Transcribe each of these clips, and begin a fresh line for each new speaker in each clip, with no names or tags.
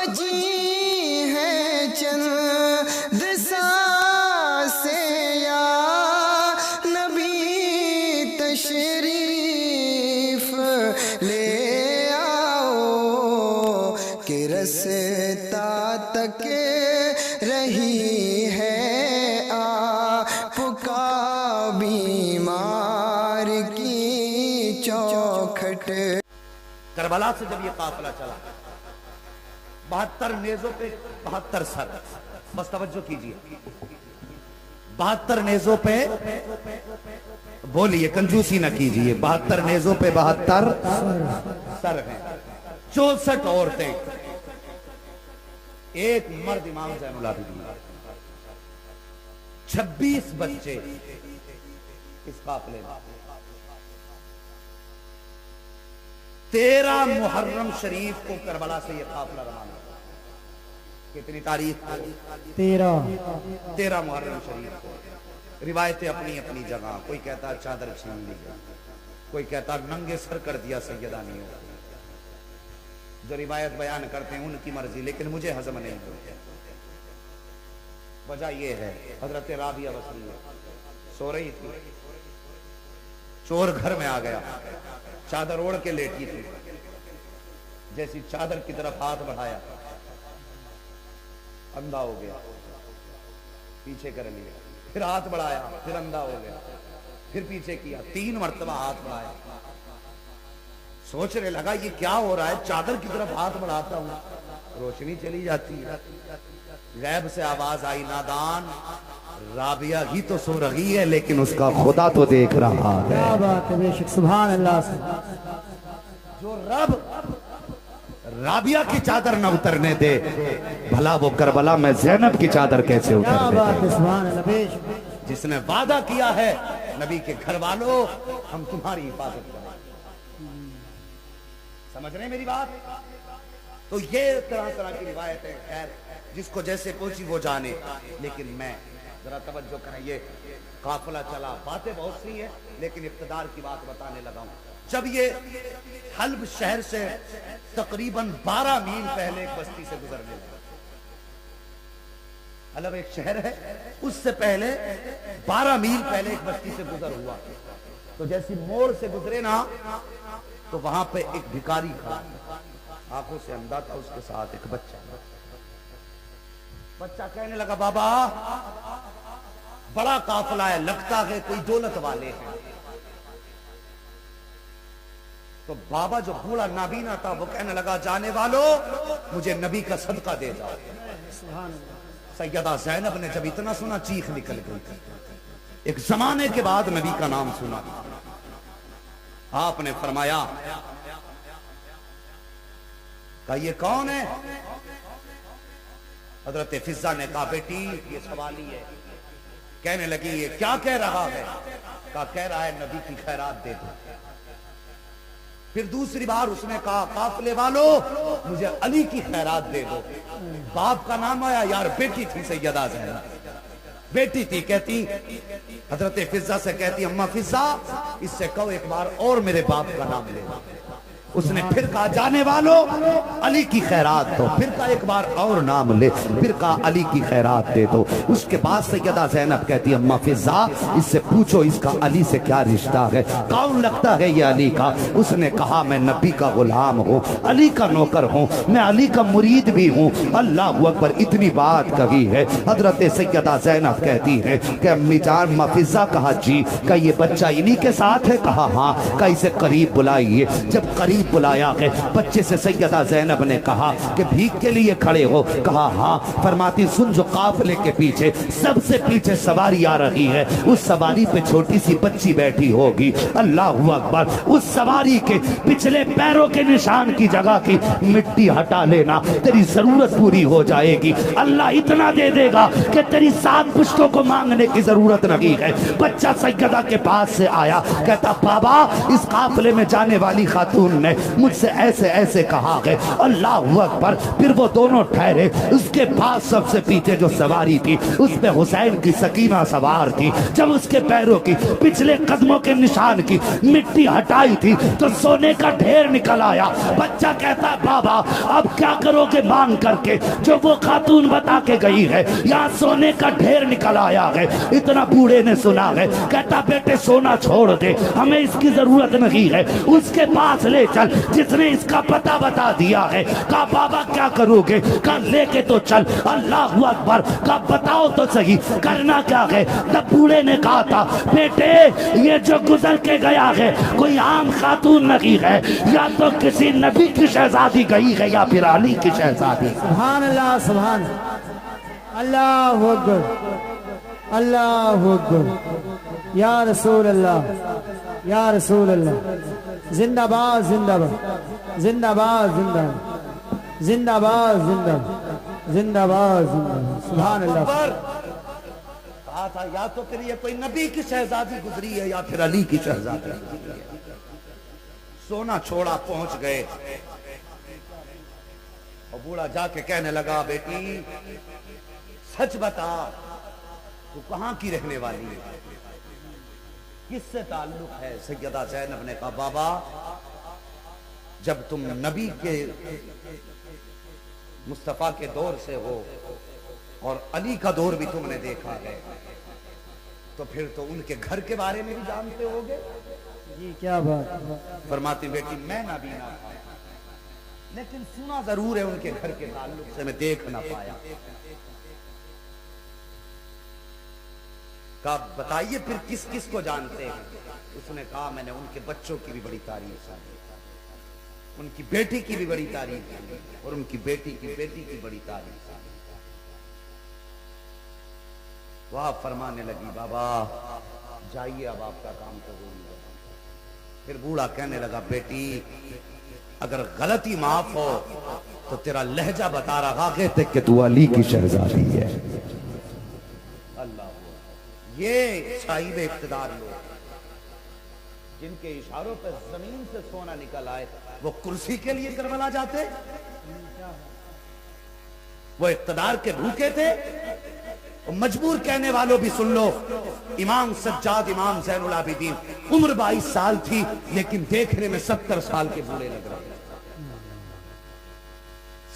बची है चंद सांसें या नबी तशरीफ ले आओ कि रस्ता तक रही है आपका बीमार की चौखट।
करबला से जब ये काफिला चला 72 नेज़ों पे 72 सर, बस तवज्जो कीजिए, 72 नेज़ों पे, बोलिए कंजूसी ना कीजिए, 72 नेज़ों पे 72 सर हैं, 64 औरतें, एक मर्द इमाम ज़ैनुल आबिदीन, 26 बच्चे इस काफिले में। 13 मुहर्रम शरीफ को करबला से यह काफिला रवाना। कितनी तारीख? 13 मुहर्रम शरीफ को। रिवायतें अपनी अपनी जगह, कोई कहता चादर छीन ली, कोई कहता नंगे सर कर दिया सैयदानियों। जो रिवायत बयान करते हैं उनकी मर्जी, लेकिन मुझे हजम नहीं होती। वजह यह है, हजरत राबिया वसीम सो रही थी, चोर घर में आ गया, चादर ओढ़ के लेटी थी, जैसी चादर की तरफ हाथ बढ़ाया अंधा हो गया, पीछे कर लिया, फिर हाथ बढ़ाया, फिर अंधा हो गया, फिर पीछे किया, 3 मरतबा हाथ बढ़ाया। सोचने लगा ये क्या हो रहा है, चादर की तरफ हाथ बढ़ाता हूं, रोशनी चली जाती है। गैब से आवाज आई, नादान, राबिया ही तो सो रही है लेकिन उसका खुदा तो देख रहा है।
क्या बात है, बेशक, सुभान अल्लाह।
जो रब राबिया की चादर न उतरने दे, भला वो करबला में ज़ैनब की चादर कैसे उतरने दे?
क्या बात है, सुभान अल्लाह, बेशक।
जिसने वादा किया है, नबी के घर वालों हम तुम्हारी हिफाजत करें। समझ रहे हैं मेरी बात? तो ये तरह तरह की रिवायतें, खैर जिसको जैसे पहुंची वो जाने, लेकिन मैं जरा तवज्जो करें, ये काफिला चला, बातें बहुत सी है लेकिन इब्तिदार की बात बताने लगा हूं। जब ये हल्ब शहर से तकरीबन 12 मील पहले एक बस्ती से गुजरने लगा, हल्ब एक शहर है, उससे पहले 12 मील पहले एक बस्ती से गुजर हुआ, तो जैसी मोड़ से गुजरे ना, तो वहां पे एक भिखारी खड़ा, आंखों से अंधा था, उसके साथ एक बच्चा। बच्चा कहने लगा, बाबा बड़ा काफिला है, लगता है कोई दौलत वाले हैं। तो बाबा जो बूढ़ा नाबीना था वो कहने लगा, जाने वालों मुझे नबी का सदका दे जाओ। सैयदा ज़ैनब ने जब इतना सुना चीख निकल गई थी। एक जमाने के बाद नबी का नाम सुना, आपने फरमाया का ये कौन है? हजरत फिजा ने कहा, बेटी ये सवाली है। कहने लगी, ये क्या कह रहा है? कहा, कह रहा है नबी की खैरात दे दो। फिर दूसरी बार उसने कहा, काफिले वालों मुझे अली की खैरात दे दो। बाप का नाम आया, यार बेटी थी सैयदा ज़ैनब, बेटी थी। कहती हजरत फिजा से, कहती अम्मा फिजा इससे कहो एक बार और मेरे बाप का नाम ले। उसने फिर कहा, जाने वालों अली की खैरात दो। फिर कहा एक बार और नाम ले, फिर कहा अली की खैरात दे दो। उसके बाद सैयदा ज़ैनब कहती, अम्मा फिजा इससे पूछो इसका अली से क्या रिश्ता है, कौन लगता है ये अली का? उसने कहा, मैं नबी का गुलाम हूँ, अली का नौकर हूँ, मैं अली का मुरीद भी हूँ। अल्लाह अकबर, इतनी बात कही है। हजरत सैयदा ज़ैनब कहती है कि अम्मी जान, अम्मा फिजा, कहा जी, क्या ये बच्चा इन्हीं के साथ है? कहा हाँ। क्या इसे करीब बुलाइए। जब करीब बुलाया है, बच्चे से सैयदा ज़ैनब ने कहा कि भीख के लिए खड़े हो? कहा हाँ। फरमाती, सुन, जो काफिले के पीछे सबसे पीछे सवारी आ रही है, उस सवारी पे छोटी सी बच्ची बैठी होगी। अल्लाह अकबर, उस सवारी के पिछले पैरों के निशान की जगह की मिट्टी हटा लेना, तेरी जरूरत पूरी हो जाएगी। अल्लाह इतना दे देगा कि तेरी 7 पुश्तों को मांगने की जरूरत नहीं है। बच्चा सैयदा के पास से आया, कहता, बाबा इस काफिले में जाने वाली खातून ने
ने मुझसे ऐसे ऐसे कहा है। अल्लाह अकबर। फिर वो दोनों ठहरे। उसके पास सबसे पीछे जो सवारी थी उस पे हुसैन की सकीना सवार थी। जब उसके पैरों की पिछले कदमों के निशान की मिट्टी हटाई थी तो सोने का ढेर निकल आया। बच्चा कहता बाबा अब क्या करोगे मांग करके, जो वो खातून बता के गई है यहाँ सोने का ढेर निकल आया है। इतना बूढ़े ने सुना है। कहता बेटे सोना छोड़ दे, हमें इसकी जरूरत नहीं है, उसके पास ले चल जिसने इसका पता बता दिया है। कहा बाबा क्या करोगे? कहा लेके तो चल। अल्लाह अकबर। कहा बताओ तो सही करना क्या है? तब बूढ़े ने कहा था बेटे ये जो गुजर के गया है कोई आम खातून नहीं है, या तो किसी नबी की शहजादी गई है या फिर अली की शहजादी।
सुभान अल्लाह सुभान अल्लाह अकबर अल्लाह अकबर या रसूल अल्लाह या रसूल अल्लाह। जिंदाबाद जिंदाबाद जिंदाबाद जिंदाबाद जिंदाबाद जिंदाबाद जिंदाबाद जिंदाबाद। सुभान अल्लाह।
कहा था या तो फिर ये कोई नबी की शहजादी गुजरी है या फिर अली की शहजादी गुजरी है। सोना छोड़ा पहुंच गए और बूढ़ा जाके कहने लगा बेटी सच बता तू कहां की रहने वाली है, किससे ताल्लुक है? सैयदा ज़ैनब ने कहा बाबा जब तुम नबी के मुस्तफा के दौर से हो और अली का दौर भी तुमने देखा है तो फिर तो उनके घर के बारे में भी जानते होगे।
जी क्या बात।
फरमाती बेटी मैं नबीना था लेकिन सुना जरूर है उनके घर के ताल्लुक से, मैं देख ना पाया। कहा बताइए फिर किस किस को जानते हैं? उसने कहा मैंने उनके बच्चों की भी बड़ी तारीफ सुनी, उनकी बेटी की भी बड़ी तारीफ सुनी और उनकी बेटी की बड़ी तारीफ सुनी। वह फरमाने लगी बाबा जाइए अब आपका काम तो हो गया। फिर बूढ़ा कहने लगा बेटी अगर गलती माफ हो तो तेरा लहजा बता रहा है कि तू अली की शहजादी है। अल्लाह ये साहिब इख्तिदार लोग जिनके इशारों पर जमीन से सोना निकल आए वो कुर्सी के लिए करबला जाते, वो इख्तिदार के भूखे थे। मजबूर कहने वालों भी सुन लो, इमाम सज्जाद इमाम ज़ैनुल आबिदीन उम्र 22 साल थी लेकिन देखने में 70 साल के बूढ़े लग रहे।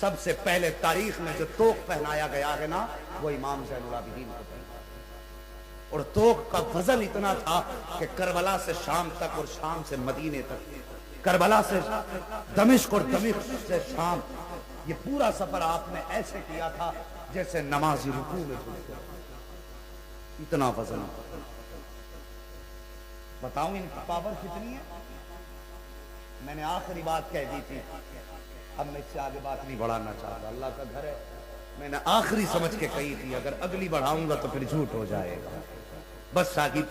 सबसे पहले तारीख में जो तोक पहनाया गया है ना वो इमाम ज़ैनुल आबिदीन को पहना, और तोक का वजन इतना था कि करबला से शाम तक और शाम से मदीने तक, करबला से दमिश्क और दमिश्क से शाम, ये पूरा सफर आपने ऐसे किया था जैसे नमाजी रुकू में झुकते। इतना वजन। बताऊं इनकी पावर कितनी है? मैंने आखिरी बात कह दी थी, अब मैं इससे आगे बात नहीं बढ़ाना चाहता, अल्लाह का घर है। मैंने आखिरी समझ के कही थी, अगर अगली बढ़ाऊंगा तो फिर झूठ हो जाएगा। बस साहिब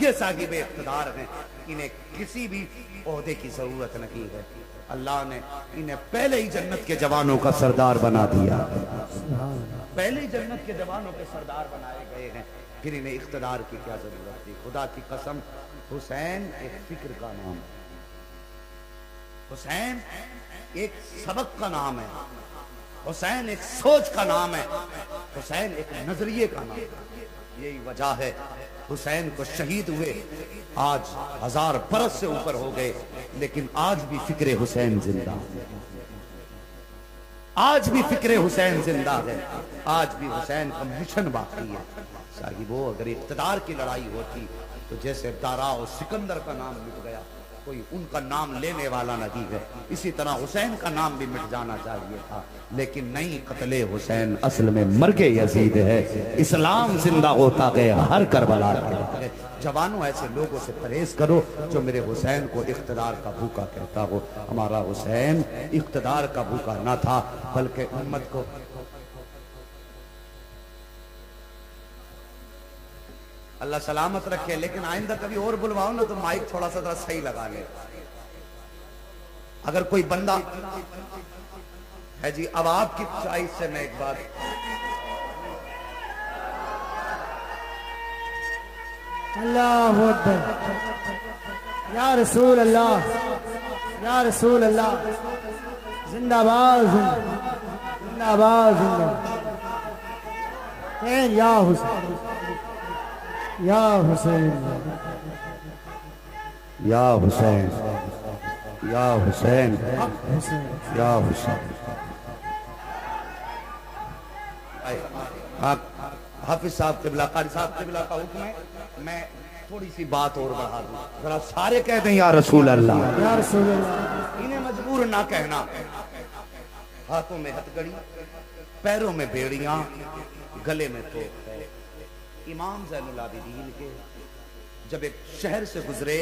ये साहिब इख्तिदार हैं, इन्हें किसी भी ओहदे की जरूरत नहीं है। अल्लाह ने इन्हें पहले ही जन्नत के जवानों का सरदार बना दिया, पहले ही जन्नत के जवानों के सरदार बनाए गए हैं, फिर इन्हें इख्तिदार की क्या जरूरत थी? खुदा की कसम हुसैन एक फिक्र का नाम है, हुसैन एक सबक का नाम है, हुसैन एक सोच का नाम है, हुसैन एक नजरिए का नाम है। यही वजह है हुसैन को शहीद हुए आज 1000 बरस से ऊपर हो गए, लेकिन आज भी फिक्रे हुसैन जिंदा, आज भी फिक्रे हुसैन जिंदा है, आज भी हुसैन का मिशन बाकी है। साहिबो अगर इख्तिदार की लड़ाई होती तो जैसे दारा और सिकंदर का नाम मिट गया, कोई उनका नाम लेने वाला नहीं है, इसी तरह हुसैन का नाम भी मिट जाना चाहिए था, लेकिन नहीं। कत्ले हुसैन असल में मर्गे यजीद है, इस्लाम जिंदा होता गया हर करबला। जवानों ऐसे लोगों से परहेज करो जो मेरे हुसैन को इख्तिदार का भूखा कहता हो। हमारा हुसैन इख्तिदार का भूखा ना था, बल्कि उम्मत को अल्लाह सलामत रखे। लेकिन आइंदा कभी और बुलवाओ ना तो माइक थोड़ा सा सही लगा ले। अगर कोई बंदा है जी, अब आपकी चॉइस से मैं एक बात,
अल्लाह अकबर या रसूल अल्लाह या रसूल अल्लाह, जिंदाबाद जिंदाबाद जिंदाबाद, या हुसैन या हुसैन
या हुसैन या हुसैन या हुसैन।
हाफिज साहब क़िबला, कारी साहब क़िबला का हुक्म है, मैं थोड़ी सी बात और बढ़ा दूं, जरा सारे कह दें या रसूल अल्लाह,
या रसूल अल्लाह।
इन्हें मजबूर ना कहना। हाथों में हथकड़ी, पैरों में बेड़ियां, गले में तोप है। इमाम ज़ैनुल आबिदीन के जब एक शहर से गुजरे,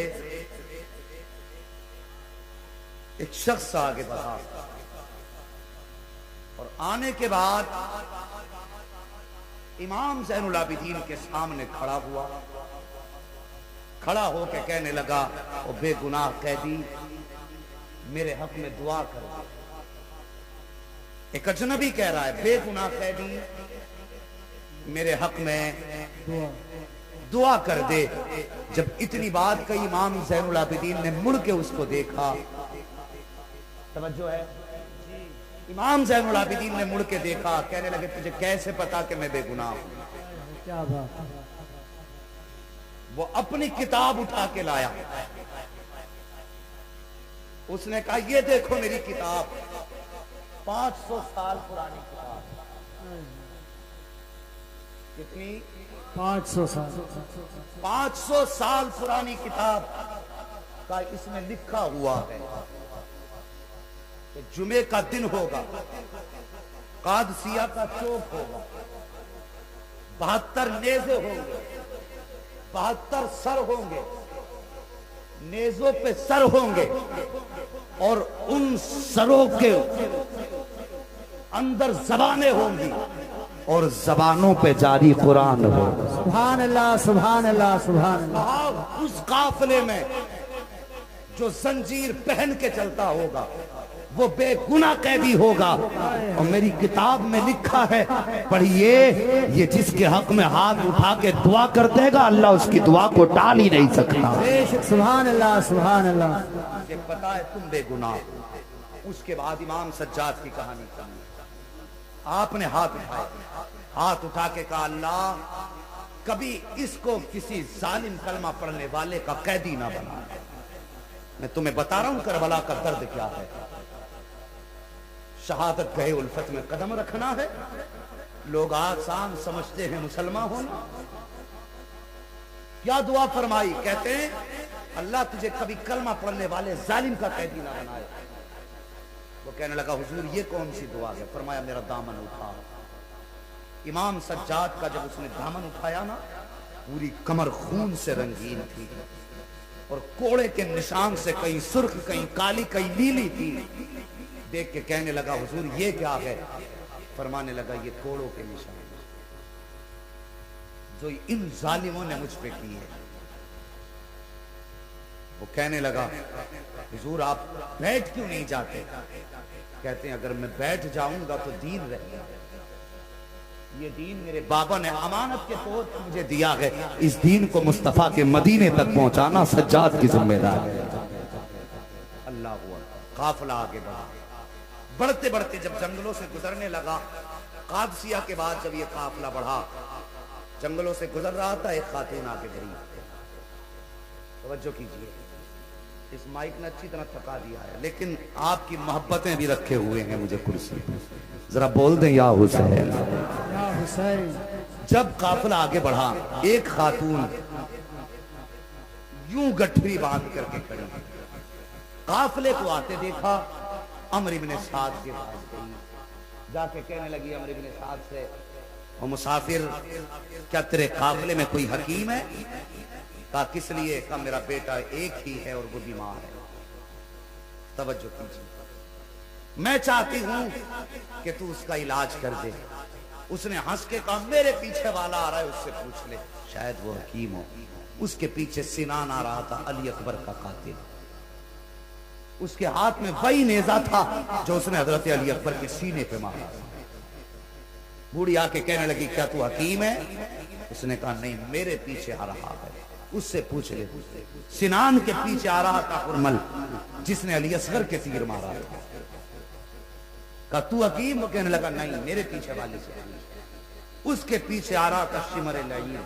एक शख्स आगे बढ़ा और आने के बाद इमाम ज़ैनुल आबिदीन के सामने खड़ा हुआ। खड़ा होकर कहने लगा, ओ बेगुनाह कैदी, मेरे हक में दुआ कर दे। एक अजनबी कह रहा है, बेगुनाह कैदी मेरे हक में दुआ कर दे। जब इतनी बात कही, इमाम ज़ैनुल आबिदीन ने मुड़ के उसको देखा। तवज्जो है, इमाम ज़ैनुल आबिदीन ने मुड़ के देखा। कहने लगे, तुझे कैसे पता कि मैं बेगुनाह हूं?
क्या बात।
वो अपनी किताब उठा के लाया। उसने कहा, ये देखो मेरी किताब, 500 साल पुरानी किताब। कितनी?
500 साल।
500 साल पुरानी किताब का इसमें लिखा हुआ है कि जुमे का दिन होगा, कादसिया का चौक होगा, 72 नेज़े होंगे, 72 सर होंगे, नेज़ों पे सर होंगे और उन सरों के अंदर ज़बानें होंगी और ज़बानों पे जारी कुरान होगा।
सुभान अल्लाह सुभान अल्लाह सुभान अल्लाह।
उस काफिले में जो जंजीर पहन के चलता होगा वो बेगुनाह कैदी होगा। और मेरी किताब में लिखा है, पढ़िए, ये जिसके हक में हाथ उठा के दुआ कर देगा, अल्लाह उसकी दुआ को टाल ही नहीं सकता।
सुभान अल्लाह सुभान अल्लाह।
ये पता है तुम बेगुनाह। उसके बाद इमाम सज्जाद की कहानी सुनी। आपने हाथ उठाया, हाथ उठा के कहा, अल्लाह कभी इसको किसी जालिम कलमा पढ़ने वाले का कैदी ना बना। मैं तुम्हें बता रहा हूं करबला का दर्द क्या है। शहादत गए उल्फत में कदम रखना है। लोग आसान समझते हैं मुसलमान होना। क्या दुआ फरमाई? कहते हैं, अल्लाह तुझे कभी कलमा पढ़ने वाले जालिम का कैदी ना बनाए। वो कहने लगा, हुजूर ये कौन सी दुआ है? फरमाया, मेरा दामन उठा। इमाम सज्जाद का जब उसने दामन उठाया ना, पूरी कमर खून से रंगीन थी और कोड़े के निशान से कहीं सुर्ख, कहीं काली, कहीं नीली थी। देख के कहने लगा, हुजूर ये क्या है? फरमाने लगा, ये कोड़ों के निशान जो इन जालिमों ने मुझ पे किए। वो कहने लगा, हुजूर आप बैठ क्यों नहीं जाते? कहते हैं, अगर मैं बैठ जाऊंगा तो दीन रहेगा। ये दीन मेरे बाबा ने अमानत के तौर पर मुझे दिया है। इस दीन को मुस्तफा के मदीने तक पहुंचाना सज्जाद की जिम्मेदारी है। अल्लाह हुआ। काफिला आगे बढ़ा। बढ़ते बढ़ते जब जंगलों से गुजरने लगा, कादसिया के बाद जब ये काफिला बढ़ा, जंगलों से गुजर रहा था, एक खातून आके बढ़ी। तवज्जो कीजिए, इस माइक ने अच्छी तरह थका दिया है, लेकिन आपकी मोहब्बतें भी रखे हुए हैं मुझे कुर्सी पे। जरा बोल दें, या हुसैन
या हुसैन।
जब काफिला आगे बढ़ा, एक खातून यूं गठरी बांध करके खड़ी, काफिले को आते देखा, अमर इब्न साद के पास गई, जाके कहने लगी अमर इब्न साद से, ओ मुसाफिर, क्या तेरे काफिले में कोई हकीम है? कहा, किस लिए? कहा, मेरा बेटा एक ही है और वो बीमार है। तवज्जो कीजिए, मैं चाहती हूं कि तू उसका इलाज कर दे। उसने हंस के कहा, मेरे पीछे वाला आ रहा है, उससे पूछ ले, शायद वो हकीम हो। उसके पीछे सिनान आ रहा था, अली अकबर का कातिल। उसके हाथ में वही नेजा था जो उसने हजरत अली अकबर के सीने पे मारा। बूढ़ी आके कहने लगी, क्या तू हकीम है? उसने कहा, नहीं, मेरे पीछे आ रहा है। उससे पूछ ले। सिनान के पीछे आ रहा था हुरमल, जिसने अली असगर के तीर मारा था। कहा तू हकीम? वो कहने लगा नहीं, मेरे पीछे वाले से। उसके पीछे आ रहा था शिमर लईन,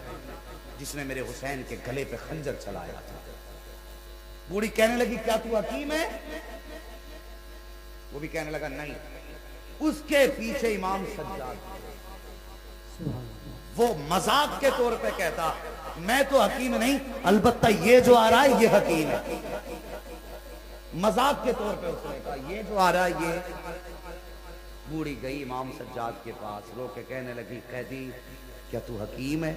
जिसने मेरे हुसैन के गले पे खंजर चलाया था। बूढ़ी कहने लगी क्या तू हकीम है? वो भी कहने लगा नहीं। उसके पीछे इमाम सज्जाद, वो मजाक के तौर पे कहता मैं तो हकीम नहीं, अलबत्ता ये जो आ रहा है ये हकीम है। मजाक के तौर पे उसने कहा ये जो आ रहा है ये। बूढ़ी गई इमाम सज्जाद के पास, रो के कहने लगी कैदी क्या तू हकीम है?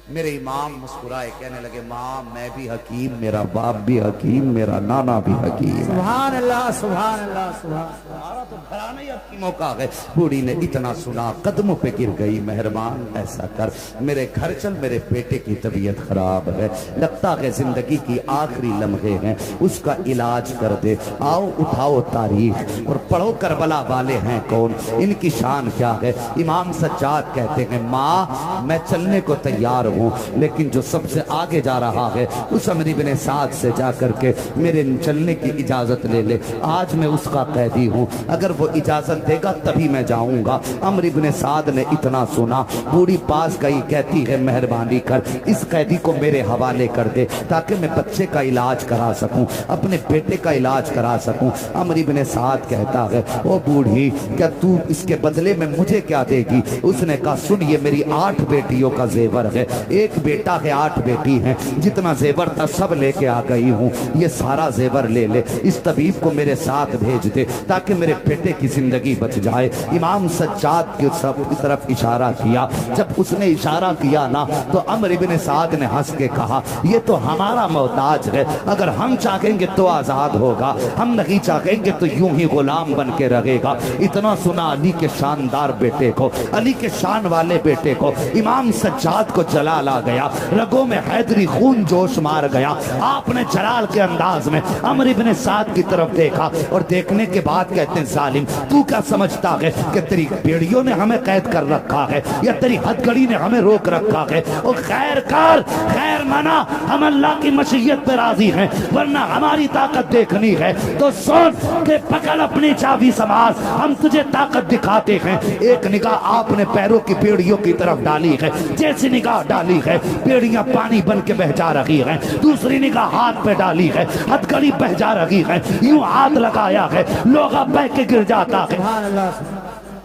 मेरे इमाम मुस्कुराए, कहने लगे माँ मैं भी हकीम, मेरा बाप भी हकीम, मेरा नाना भी हकीम।
सुभान अल्लाह सुभान अल्लाह सुभान।
हमारा तो घराना ही हकीमों का है। बूढ़ी ने इतना सुना, कदमों पे गिर गई, मेहरबान ऐसा कर मेरे घर चल, मेरे बेटे की तबीयत खराब है, लगता है जिंदगी की आखिरी लम्हे हैं, उसका इलाज कर दे। आओ उठाओ तारीख और पढ़ो करबला वाले हैं कौन, इनकी शान क्या है। इमाम सज्जाद कहते हैं माँ मैं चलने को तैयार हूँ, लेकिन जो सबसे आगे जा रहा है उस अमर इब्ने साद से जा करके मेरे चलने की इजाजत ले ले। आज मैं उसका कैदी हूँ, अगर वो इजाजत देगा तभी मैं जाऊंगा। अमर इब्ने साद ने इतना सुना, बूढ़ी पास गई, कहती है मेहरबानी कर इस कैदी को मेरे हवाले कर दे, ताकि मैं बच्चे का इलाज करा सकूं, अपने बेटे का इलाज करा सकूं। अमर इब्ने साद कहता है ओ बूढ़ी क्या तू इसके बदले में मुझे क्या देगी? उसने कहा सुन ये मेरी 8 बेटियों का जेवर है, एक बेटा है 8 बेटी हैं, जितना जेवर था सब लेके आ गई हूँ, ये सारा जेवर ले ले, इस तबीब को मेरे साथ भेज दे ताकि मेरे बेटे की जिंदगी बच जाए। इमाम सज्जाद की तरफ इशारा किया, जब उसने इशारा किया ना तो अमर इब्ने साद ने हंस के कहा ये तो हमारा मोहताज है, अगर हम चाहेंगे तो आजाद होगा, हम नहीं चाहेंगे तो यूं ही गुलाम बन के रहेगा। इतना सुना अली के शानदार बेटे को, अली के शान वाले बेटे को, इमाम सज्जाद को जलाल आ गया, रगों में हैदरी खून जोश मार गया। आपने जलाल के अंदाज में अमर इब्ने साद की तरफ देखा और देखने के बाद कहते हैं जालिम तू क्या समझता है कि तेरी बेड़ियों ने हमें कैद कर रखा है या तेरी हथकड़ी ने हमें रोक रखा है? और खैर कर खैर मना, हम अल्लाह की मशीयत पे राजी हैं, वरना हमारी ताकत देखनी है तो सुन के पकड़ अपनी चाबी समाज, हम तुझे ताकत दिखाते हैं। एक निगाह आपने पैरों की बेड़ियों की तरफ डाली है, जैसी निगाह डाली है बेड़ियां पानी बन के बह जा रही हैं, दूसरी निगाह हाथ पे डाली है हथकड़ी बह जा रही है, यूं हाथ लगाया है लोगा बह के गिर जाता है।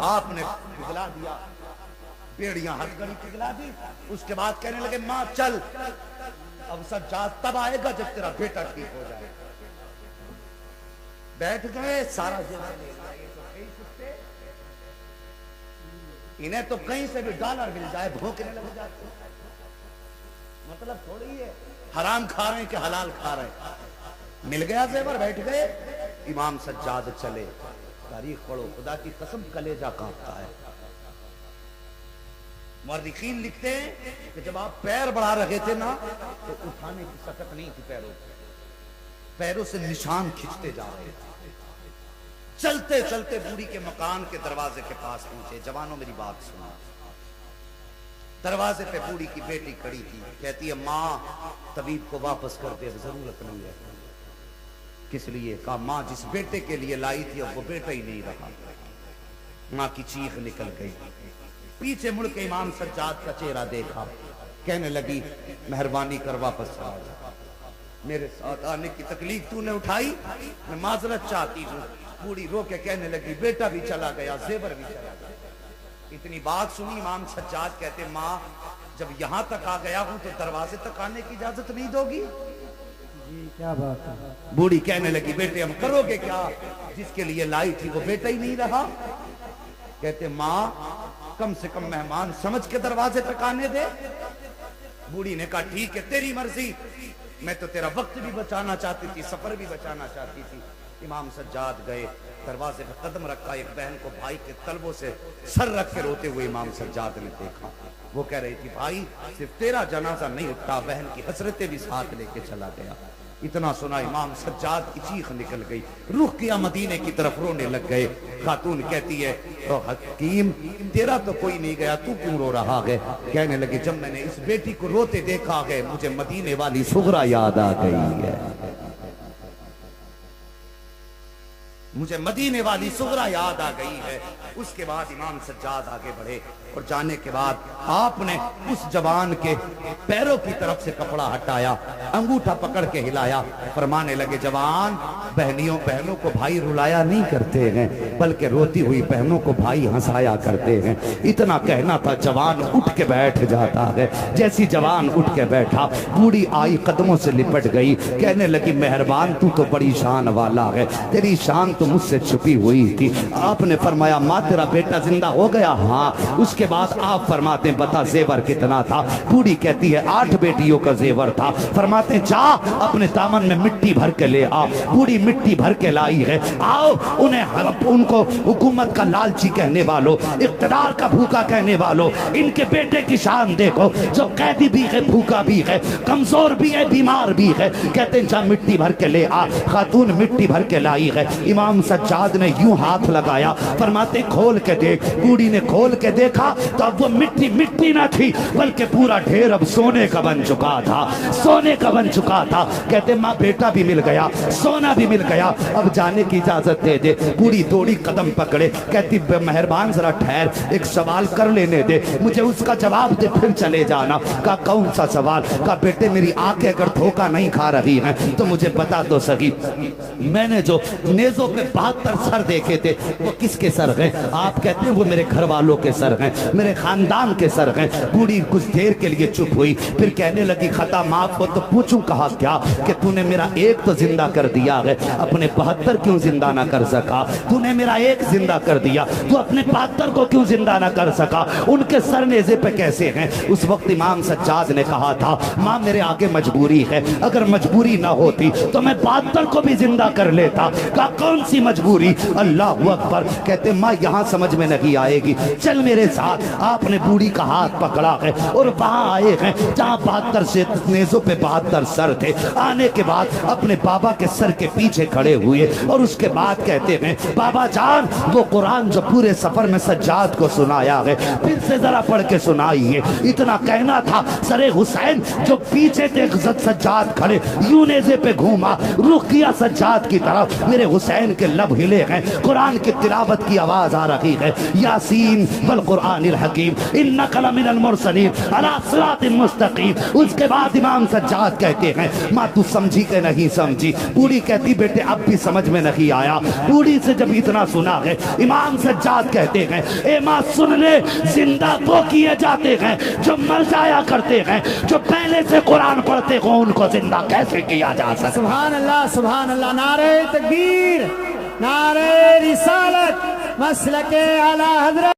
आपने पिघला दिया, बेड़ियां हथकड़ी पिघला दी, उसके बाद कहने लगे माँ चल, अब सज्जाद तब आएगा जब तेरा बेटा ठीक हो जाए। बैठ गए, सारा इन्हें तो कहीं से भी डॉलर मिल जाए भोंकने लग जाते, मतलब थोड़ी है हराम खा रहे हैं कि हलाल खा रहे हैं। मिल गया जेवर, बैठ गए, इमाम सज्जाद चले। तारीख पढ़ो, खुदा की कसम कलेजा कांपता है। मुअर्रिखीन लिखते हैं कि जब आप पैर बढ़ा रहे थे ना तो उठाने की सकत नहीं थी, पैरों से निशान खींचते जा रहे थे। चलते चलते बूढ़ी के मकान के दरवाजे के पास पहुंचे। जवानों मेरी बात सुनो, दरवाजे पे बूढ़ी की बेटी खड़ी थी, कहती है माँ तबीब को वापस कर दे, जरूरत नहीं है। किस लिए? कहा माँ जिस बेटे के लिए लाई थी अब वो बेटा ही नहीं रहा। माँ की चीख निकल गई। पीछे मुड़ के इमाम सज्जाद का चेहरा देखा, कहने लगी मेहरबानी कर वापस आ जा, मेरे साथ आने की तकलीफ तूने उठाई, मैं माजरत चाहती हूँ। बूढ़ी रो के कहने लगी बेटा भी चला गया, जेवर भी चला गया। इतनी बात सुनी इमाम सज्जाद कहते माँ जब यहाँ तक आ गया हूँ तो दरवाजे तक आने की इजाजत नहीं दोगी?
जी क्या बात है।
बूढ़ी कहने लगी बेटे हम करोगे क्या, जिसके लिए लाई थी वो बेटा ही नहीं रहा। कहते माँ कम से कम मेहमान समझ के दरवाजे तक आने दे। बूढ़ी ने कहा ठीक है तेरी मर्जी, मैं तो तेरा वक्त भी बचाना चाहती थी, सफर भी बचाना चाहती थी। इमाम सज्जाद गए, दरवाजे पर कदम रखा, एक बहन को भाई के तलबों से सर रख के रोते हुए इमाम सज्जाद ने देखा। वो कह रही थी भाई सिर्फ तेरा जनाजा नहीं उठता, बहन की हसरतें भी साथ लेके चला गया। इतना सुना इमाम सज्जाद की चीख निकल गई, रुख किया मदीने की तरफ, रोने लग गए। खातून कहती है तो हकीम तेरा तो कोई नहीं गया, तू क्यों रो रहा है? कहने लगी जब मैंने इस बेटी को रोते देखा है मुझे मदीने वाली सुगरा याद आ गई है, मुझे मदीने वाली सुगरा याद आ गई है। उसके बाद इमाम सज्जाद आगे बढ़े और जाने के बाद आपने उस जवान के पैरों की तरफ से कपड़ा हटाया, अंगूठा पकड़ के हिलाया, फरमाने लगे जवान, बहनों को भाई रुलाया नहीं करते हैं, बल्कि रोती हुई बहनों को भाई हंसाया करते हैं। इतना कहना था, जवान उठ के बैठ जाता है। जैसी जवान उठ के बैठा, बूढ़ी आई कदमों से लिपट गई, कहने लगी मेहरबान तू तो बड़ी शान वाला है, तेरी शान तो मुझसे छुपी हुई थी। आपने फरमाया माँ तेरा बेटा जिंदा हो गया? हाँ। उसके बाद आप फरमाते बता जेवर कितना था? बूढ़ी कहती है 8 बेटियों का जेवर था। फरमाते जा अपने दामन में मिट्टी भर के ले आ। बूढ़ी मिट्टी भर के लाई है। आओ उनको हुकूमत का लालची कहने वालों, इख्तिदार का भूखा कहने वालों, इनके बेटे की शान देखो, जो कैदी भी है, भूखा भी है, कमजोर भी है, बीमार भी है। कहते जा मिट्टी भर के ले आ। खातून मिट्टी भर के लाई है। इमाम सज्जाद ने यूं हाथ लगाया, फरमाते खोल के देख। बूढ़ी ने खोल के देखा तो अब वो मिट्टी मिट्टी ना थी, बल्कि पूरा ढेर अब सोने का बन चुका था, सोने का बन चुका था। कहते माँ बेटा भी मिल गया, सोना भी मिल गया, अब जाने की इजाजत दे दे। बूढ़ी दौड़ी कदम पकड़े, कहती मेहरबान जरा ठहर, एक सवाल कर लेने दे, मुझे उसका जवाब दे फिर चले जाना। का कौन सा सवाल? का बेटे मेरी आंखें अगर धोखा नहीं खा रही हैं तो मुझे बता दो सही, मैंने जो नेजों पे 72 सर देखे थे वो किसके सर हैं? आप कहते हैं वो मेरे घर वालों के सर हैं, मेरे खानदान के सर हैं। बूढ़ी कुछ देर के लिए चुप हुई, फिर कहने लगी खता माफ हो तो पूछूं कहा क्या कि तूने मेरा एक तो जिंदा कर दिया है, अपने 72 क्यों जिंदा ना कर सका? तूने मेरा एक जिंदा कर दिया, तू अपने 72 को क्यों जिंदा ना कर सका? उनके सर नेज़े पे कैसे हैं? उस वक्त इमाम सज्जाद ने कहा था माँ मेरे आगे मजबूरी है, अगर मजबूरी ना होती तो मैं 72 को भी जिंदा कर लेता। का कौन सी मजबूरी? अल्लाह अकबर। कहते माँ यहाँ समझ में नहीं आएगी, चल मेरे साथ। आपने बूढ़ी का हाथ पकड़ा है और वहां आए हैं जहाँ 72 से नेज़ों पे 72 सर थे। आने के बाद अपने बाबा के सर के पीछे खड़े हुए और उसके बाद कहते हैं बाबा जान वो कुरान जो पूरे सफर में सज्जाद को सुनाया है फिर से जरा पढ़ के सुनाइए। इतना कहना था, सरे हुसैन जो पीछे थे सज्जाद खड़े, यूं नेज़े पे घूमा, रुख किया सज्जाद की तरफ, मेरे हुसैन के लब हिले हैं, कुरान की तिलावत की आवाज आ रही है, यासीन वल कुरानिल हकीम इन्नका लमिनल मुरसलीन अला सिरातिल मुस्तकीम। उसके बाद इमाम सज्जाद कहते हैं माँ तू समझी के नहीं समझी? बूढ़ी कहती बेटे अब भी समझ में नहीं आया। बूढ़ी से जब इतना सुना है, इमाम सज्जाद कहते हैं ए माँ सुन ले, जिंदा वो किए जाते हैं जो मर जाया करते हैं, जो पहले से कुरान पढ़ते हो उनको जिंदा कैसे किया जा सकता?
सुभान अल्लाह, सुभान अल्लाह। नारे तकबीर, नारे रिसालत, मसलके आला हज़रत।